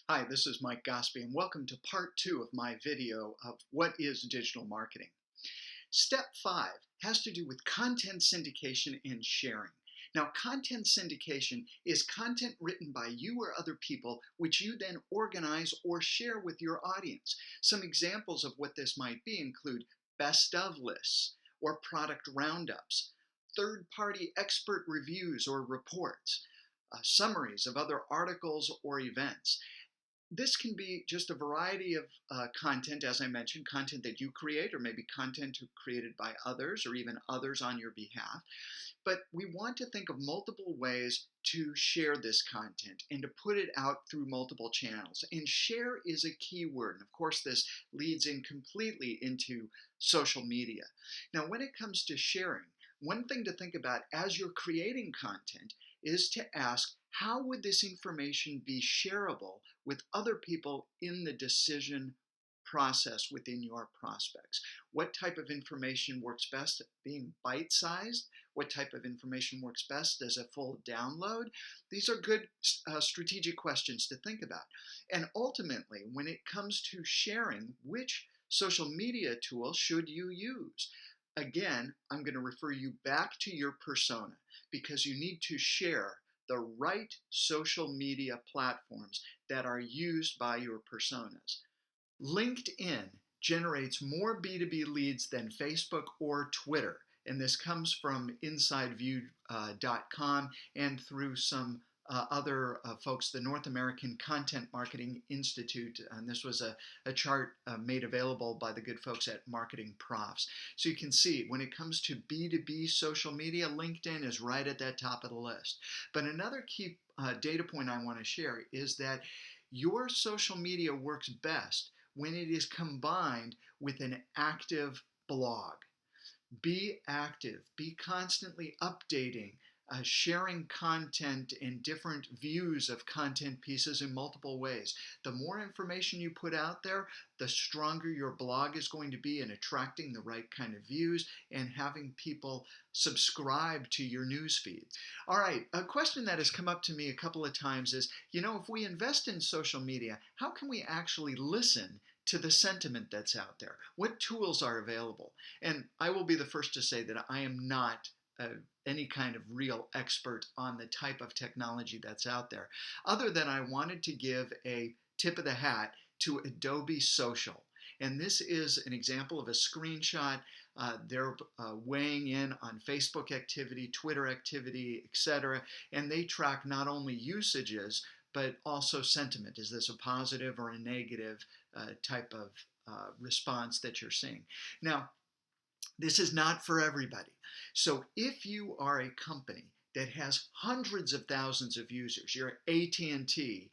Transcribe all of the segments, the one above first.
Hi, this is Mike Gosby, and welcome to part 2 of my video of what is digital marketing. Step 5 has to do with content syndication and sharing. Now, content syndication is content written by you or other people, which you then organize or share with your audience. Some examples of what this might be include best of lists or product roundups, third-party expert reviews or reports, summaries of other articles or events. This can be just a variety of content, as I mentioned, content that you create or maybe content created by others or even others on your behalf. But we want to think of multiple ways to share this content and to put it out through multiple channels. And share is a key word. And of course, this leads in completely into social media. Now, when it comes to sharing, one thing to think about as you're creating content is to ask, how would this information be shareable with other people in the decision process within your prospects? What type of information works best at being bite-sized? What type of information works best as a full download? These are good strategic questions to think about. And ultimately, when it comes to sharing, which social media tool should you use? Again, I'm going to refer you back to your persona because you need to share the right social media platforms that are used by your personas. LinkedIn generates more B2B leads than Facebook or Twitter, and this comes from InsideView.com and through some other folks, the North American Content Marketing Institute, and this was a chart made available by the good folks at Marketing Profs. So you can see when it comes to B2B social media, LinkedIn is right at that top of the list. But another key data point I want to share is that your social media works best when it is combined with an active blog. Be active, be constantly updating, sharing content and different views of content pieces in multiple ways. The more information you put out there, the stronger your blog is going to be in attracting the right kind of views and having people subscribe to your news feeds. All right, a question that has come up to me a couple of times is, if we invest in social media, how can we actually listen to the sentiment that's out there? What tools are available? And I will be the first to say that I am not any kind of real expert on the type of technology that's out there, other than I wanted to give a tip of the hat to Adobe Social. And this is an example of a screenshot. They're weighing in on Facebook activity, Twitter activity, etc. And they track not only usages, but also sentiment. Is this a positive or a negative type of response that you're seeing? Now, this is not for everybody. So if you are a company that has hundreds of thousands of users, you're AT&T,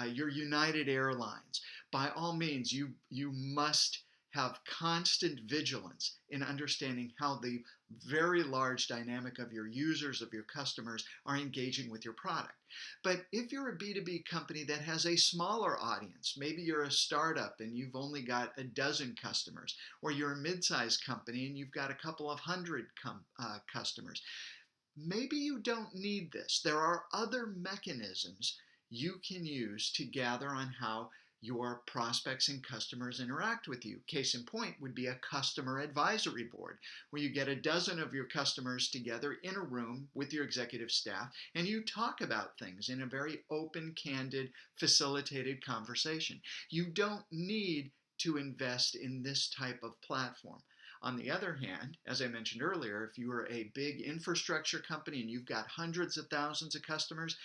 you're United Airlines, by all means, you must have constant vigilance in understanding how the very large dynamic of your users, of your customers, are engaging with your product. But if you're a B2B company that has a smaller audience, maybe you're a startup and you've only got a dozen customers, or you're a mid-sized company and you've got a couple of hundred customers, maybe you don't need this. There are other mechanisms you can use to gather on how your prospects and customers interact with you. Case in point would be a customer advisory board, where you get a dozen of your customers together in a room with your executive staff and you talk about things in a very open, candid, facilitated conversation. You don't need to invest in this type of platform. On the other hand, as I mentioned earlier, if you are a big infrastructure company and you've got hundreds of thousands of customers,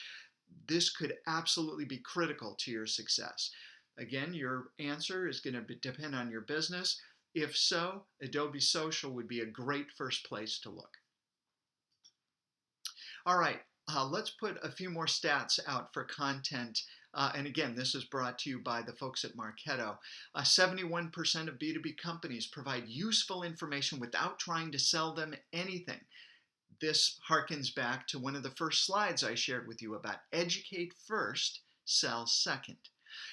this could absolutely be critical to your success. Again, your answer is going to depend on your business. If so, Adobe Social would be a great first place to look. All right, let's put a few more stats out for content. And again, this is brought to you by the folks at Marketo. 71% of B2B companies provide useful information without trying to sell them anything. This harkens back to one of the first slides I shared with you about educate first, sell second.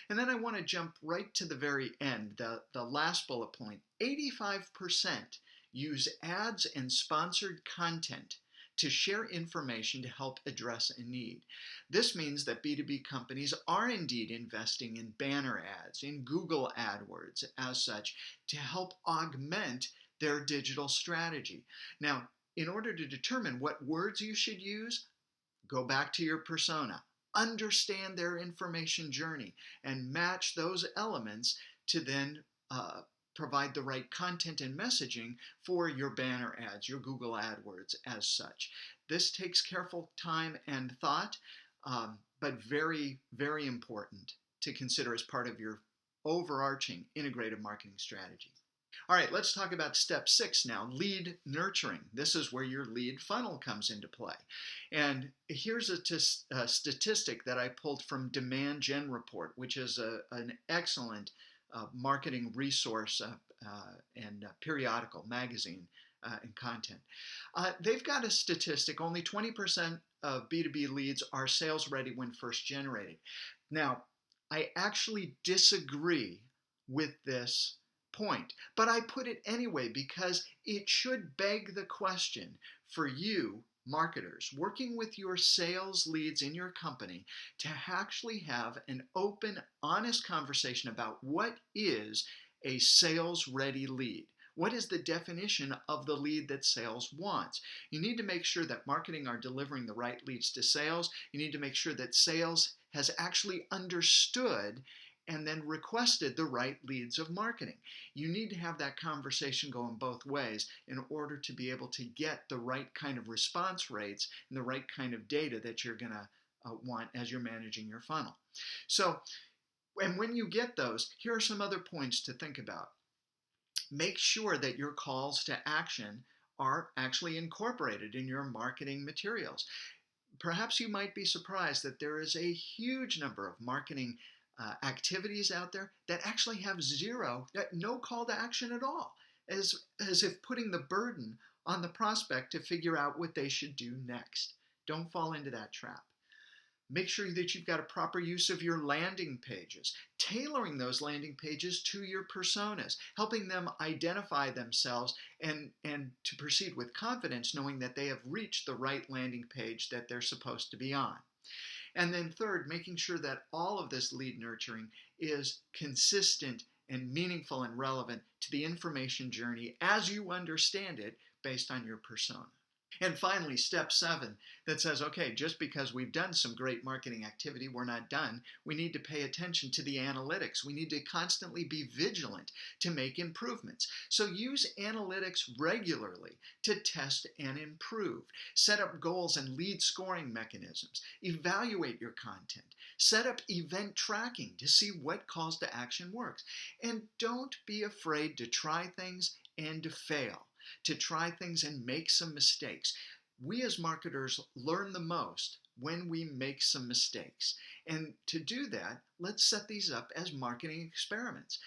And then I want to jump right to the very end, the last bullet point. 85% use ads and sponsored content to share information to help address a need. This means that B2B companies are indeed investing in banner ads, in Google AdWords as such, to help augment their digital strategy. Now, in order to determine what words you should use, go back to your persona, understand their information journey, and match those elements to then provide the right content and messaging for your banner ads, your Google AdWords as such. This takes careful time and thought, but very, very important to consider as part of your overarching integrated marketing strategy. All right, let's talk about step 6 now, lead nurturing. This is where your lead funnel comes into play. And here's a statistic that I pulled from Demand Gen Report, which is an excellent marketing resource and periodical, magazine, and content. They've got a statistic, only 20% of B2B leads are sales ready when first generated. Now, I actually disagree with this point, but I put it anyway because it should beg the question for you, marketers, working with your sales leads in your company to actually have an open, honest conversation about what is a sales-ready lead. What is the definition of the lead that sales wants? You need to make sure that marketing are delivering the right leads to sales. You need to make sure that sales has actually understood and then requested the right leads of marketing. You need to have that conversation going both ways in order to be able to get the right kind of response rates and the right kind of data that you're going to want as you're managing your funnel. So, and when you get those, here are some other points to think about. Make sure that your calls to action are actually incorporated in your marketing materials. Perhaps you might be surprised that there is a huge number of marketing activities out there that actually have no call to action at all, as if putting the burden on the prospect to figure out what they should do next. Don't fall into that trap. Make sure that you've got a proper use of your landing pages, tailoring those landing pages to your personas, helping them identify themselves and to proceed with confidence, knowing that they have reached the right landing page that they're supposed to be on. And then third, making sure that all of this lead nurturing is consistent and meaningful and relevant to the information journey as you understand it based on your persona. And finally, step 7 that says, okay, just because we've done some great marketing activity, we're not done. We need to pay attention to the analytics. We need to constantly be vigilant to make improvements. So use analytics regularly to test and improve. Set up goals and lead scoring mechanisms. Evaluate your content. Set up event tracking to see what calls to action works. And don't be afraid to try things and to fail, to try things and make some mistakes. We as marketers learn the most when we make some mistakes. And to do that, let's set these up as marketing experiments.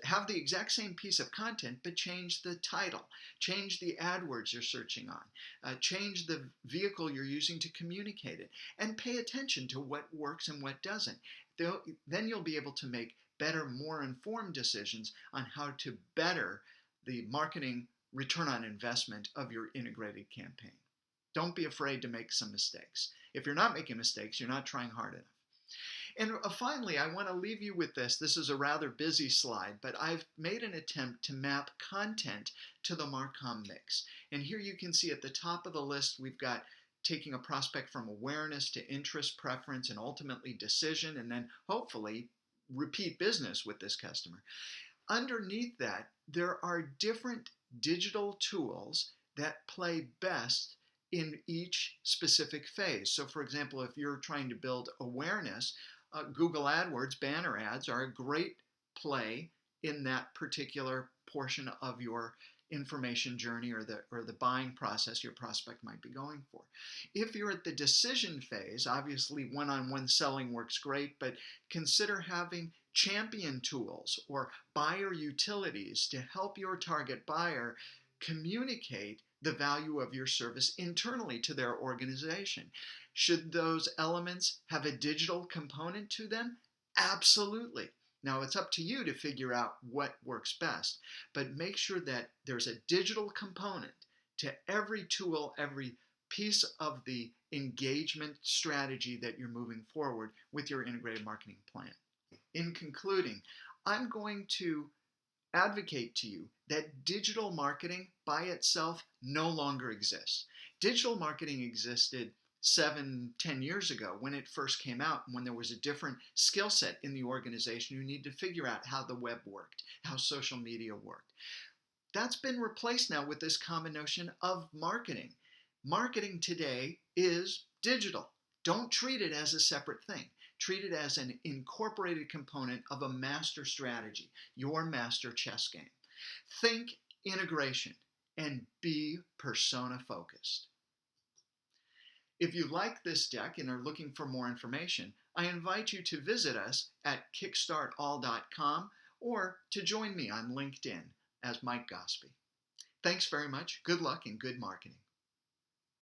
Have the exact same piece of content, but change the title, change the AdWords you're searching on, change the vehicle you're using to communicate it, and pay attention to what works and what doesn't. Then you'll be able to make better, more informed decisions on how to better the marketing return on investment of your integrated campaign. Don't be afraid to make some mistakes. If you're not making mistakes, you're not trying hard enough. And finally, I want to leave you with this. This is a rather busy slide, but I've made an attempt to map content to the Marcom mix. And here you can see at the top of the list, we've got taking a prospect from awareness to interest, preference, and ultimately decision, and then hopefully repeat business with this customer. Underneath that, there are different digital tools that play best in each specific phase. So for example, if you're trying to build awareness, Google AdWords banner ads are a great play in that particular portion of your information journey or the buying process your prospect might be going for. If you're at the decision phase, obviously one-on-one selling works great, but consider having champion tools or buyer utilities to help your target buyer communicate the value of your service internally to their organization. Should those elements have a digital component to them? Absolutely. Now it's up to you to figure out what works best, but make sure that there's a digital component to every tool, every piece of the engagement strategy that you're moving forward with your integrated marketing plan. In concluding, I'm going to advocate to you that digital marketing by itself no longer exists. Digital marketing existed 7-10 years ago when it first came out, when there was a different skill set in the organization. You need to figure out how the web worked, how social media worked. That's been replaced now with this combination of marketing. Marketing today is digital. Don't treat it as a separate thing. Treat it as an incorporated component of a master strategy, your master chess game. Think integration and be persona focused. If you like this deck and are looking for more information, I invite you to visit us at kickstartall.com or to join me on LinkedIn as Mike Gosby. Thanks very much. Good luck and good marketing.